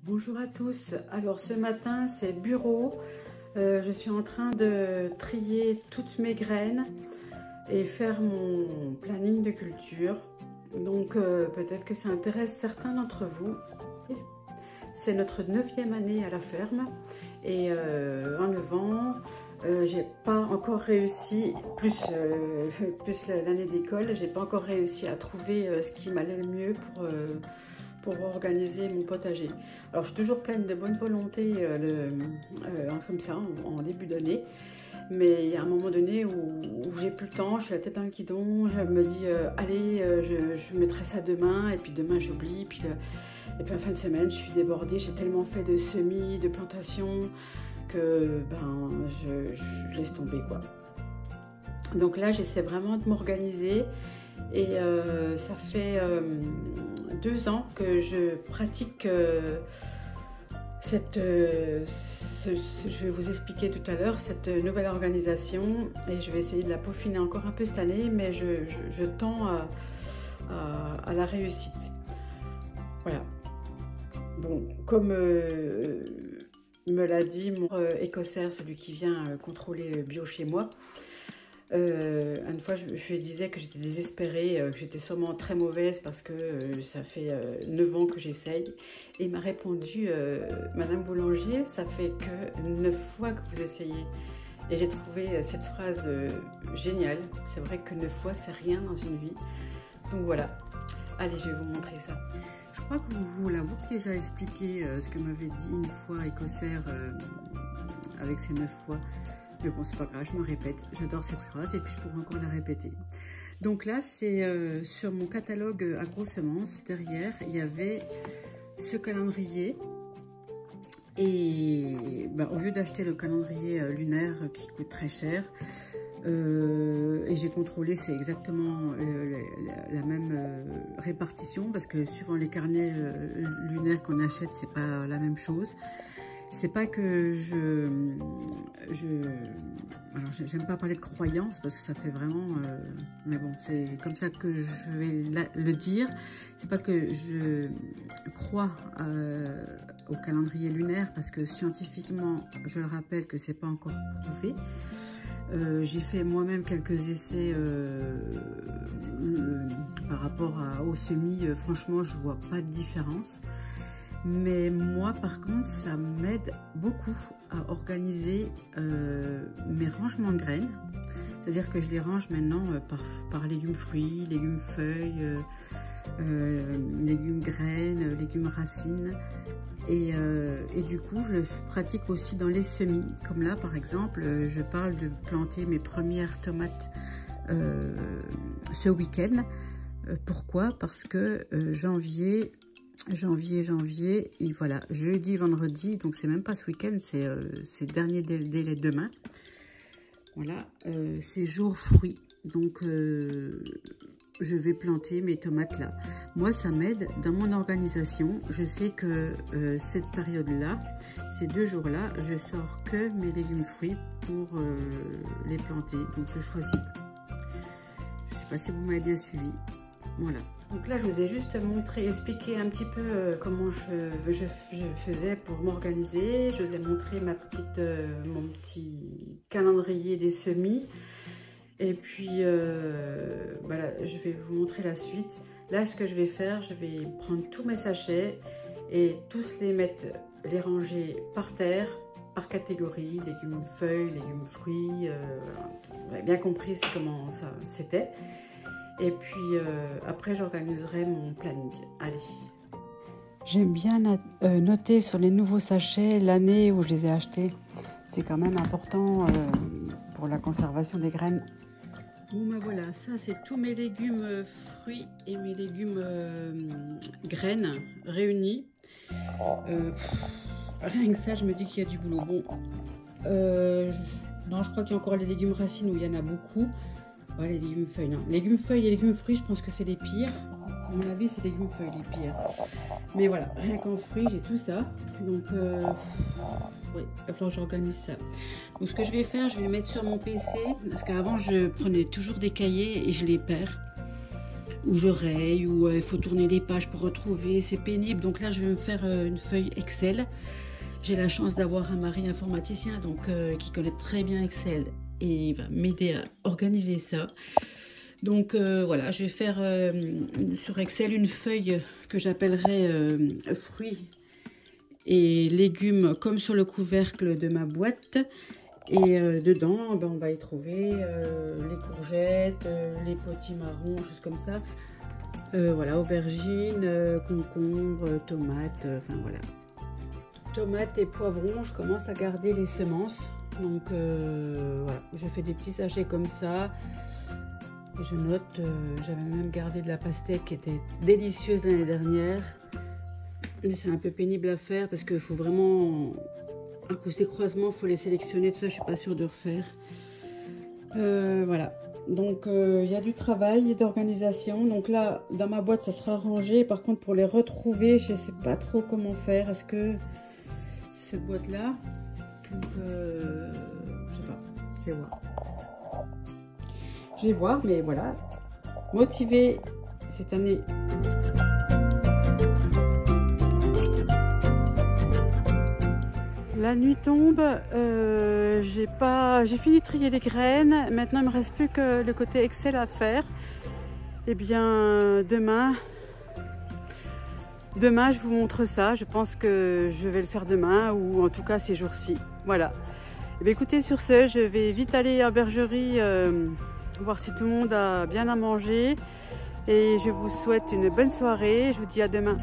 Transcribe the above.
Bonjour à tous. Alors ce matin c'est bureau. Je suis en train de trier toutes mes graines et faire mon planning de culture. Donc peut-être que ça intéresse certains d'entre vous. C'est notre 9e année à la ferme et en 9 ans, j'ai pas encore réussi, plus l'année d'école, j'ai pas encore réussi à trouver ce qui m'allait le mieux pour organiser mon potager. Alors je suis toujours pleine de bonne volonté comme ça en début d'année, mais il y a un moment donné où j'ai plus le temps, je suis la tête dans le guidon, je me dis allez je mettrai ça demain, et puis demain j'oublie, et puis en fin de semaine je suis débordée, j'ai tellement fait de semis, de plantations que je laisse tomber quoi. Donc là j'essaie vraiment de m'organiser et ça fait 2 ans que je pratique je vais vous expliquer tout à l'heure cette nouvelle organisation, et je vais essayer de la peaufiner encore un peu cette année, mais je tends à la réussite. Voilà. Bon, comme me l'a dit mon écossaire, celui qui vient contrôler le bio chez moi, une fois je lui disais que j'étais désespérée, que j'étais sûrement très mauvaise parce que ça fait 9 ans que j'essaye, et il m'a répondu Madame Boulanger, ça fait que 9 fois que vous essayez. Et j'ai trouvé cette phrase géniale. C'est vrai que 9 fois c'est rien dans une vie. Donc voilà, allez, je vais vous montrer ça. Je crois que vous l'avez déjà expliqué ce que m'avait dit une fois écossaire avec ces 9 fois. Mais bon, c'est pas grave, je me répète. J'adore cette phrase et puis je pourrais encore la répéter. Donc là, c'est sur mon catalogue agro-semences. Derrière, il y avait ce calendrier. Et au lieu d'acheter le calendrier lunaire qui coûte très cher, et j'ai contrôlé, c'est exactement la même répartition, parce que suivant les carnets lunaires qu'on achète, c'est pas la même chose. C'est pas que alors j'aime pas parler de croyance parce que ça fait vraiment, mais bon, c'est comme ça que je vais le dire. C'est pas que je crois au calendrier lunaire, parce que scientifiquement, je le rappelle, que c'est pas encore prouvé. J'ai fait moi-même quelques essais par rapport aux semis. Franchement, je vois pas de différence. Mais moi, par contre, ça m'aide beaucoup à organiser mes rangements de graines. C'est-à-dire que je les range maintenant par légumes fruits, légumes feuilles, légumes graines, légumes racines. Et du coup, je le pratique aussi dans les semis. Comme là, par exemple, je parle de planter mes premières tomates ce week-end. Pourquoi? Parce que janvier, et voilà, jeudi, vendredi, donc c'est même pas ce week-end, c'est dernier délai demain. Voilà, c'est jour fruits. Donc je vais planter mes tomates là. Moi, ça m'aide dans mon organisation. Je sais que cette période-là, ces 2 jours-là, je sors que mes légumes fruits pour les planter. Donc je choisis. Je sais pas si vous m'avez bien suivi. Voilà. Donc là, je vous ai juste expliqué un petit peu comment je faisais pour m'organiser. Je vous ai montré mon petit calendrier des semis. Et puis, voilà, je vais vous montrer la suite. Là, ce que je vais faire, je vais prendre tous mes sachets et tous les ranger par terre, par catégorie, légumes feuilles, légumes fruits. Vous avez bien compris comment ça c'était. Et puis après, j'organiserai mon planning. Allez. J'aime bien noter sur les nouveaux sachets l'année où je les ai achetés. C'est quand même important pour la conservation des graines. Bon ben voilà, ça c'est tous mes légumes fruits et mes légumes graines réunis. Rien que ça, je me dis qu'il y a du boulot. Bon, non, je crois qu'il y a encore les légumes racines où il y en a beaucoup. Oh, les légumes feuilles, non. Les légumes feuilles et les légumes fruits, je pense que c'est les pires. À mon avis, c'est les légumes feuilles les pires. Mais voilà, rien qu'en fruits, j'ai tout ça. Donc, oui, il va falloir que j'organise ça. Donc, ce que je vais faire, je vais mettre sur mon PC. Parce qu'avant, je prenais toujours des cahiers et je les perds. où je raye, où il faut tourner les pages pour retrouver, c'est pénible. Donc là je vais me faire une feuille Excel. J'ai la chance d'avoir un mari informaticien donc qui connaît très bien Excel et il va m'aider à organiser ça. Donc voilà, je vais faire sur Excel une feuille que j'appellerai fruits et légumes comme sur le couvercle de ma boîte. Et dedans, ben, on va y trouver les courgettes, les potimarrons, choses comme ça. Voilà, aubergines, concombres, tomates, enfin voilà. Tomates et poivrons, je commence à garder les semences. Donc voilà, je fais des petits sachets comme ça. Et je note, j'avais même gardé de la pastèque qui était délicieuse l'année dernière. Mais c'est un peu pénible à faire parce qu'il faut vraiment... À cause des croisements, il faut les sélectionner, tout ça, je suis pas sûre de refaire. Voilà, donc il y a du travail et d'organisation. Donc là, dans ma boîte, ça sera rangé. Par contre, pour les retrouver, je sais pas trop comment faire. Est-ce que c'est cette boîte-là? Donc, je sais pas, je vais voir. Je vais voir, mais voilà, motivée cette année. La nuit tombe, j'ai fini de trier les graines, maintenant il ne me reste plus que le côté Excel à faire. Et bien demain je vous montre ça, je pense que je vais le faire demain ou en tout cas ces jours-ci. Voilà. Et bien écoutez, sur ce, je vais vite aller à la bergerie voir si tout le monde a bien à manger. Et je vous souhaite une bonne soirée, je vous dis à demain.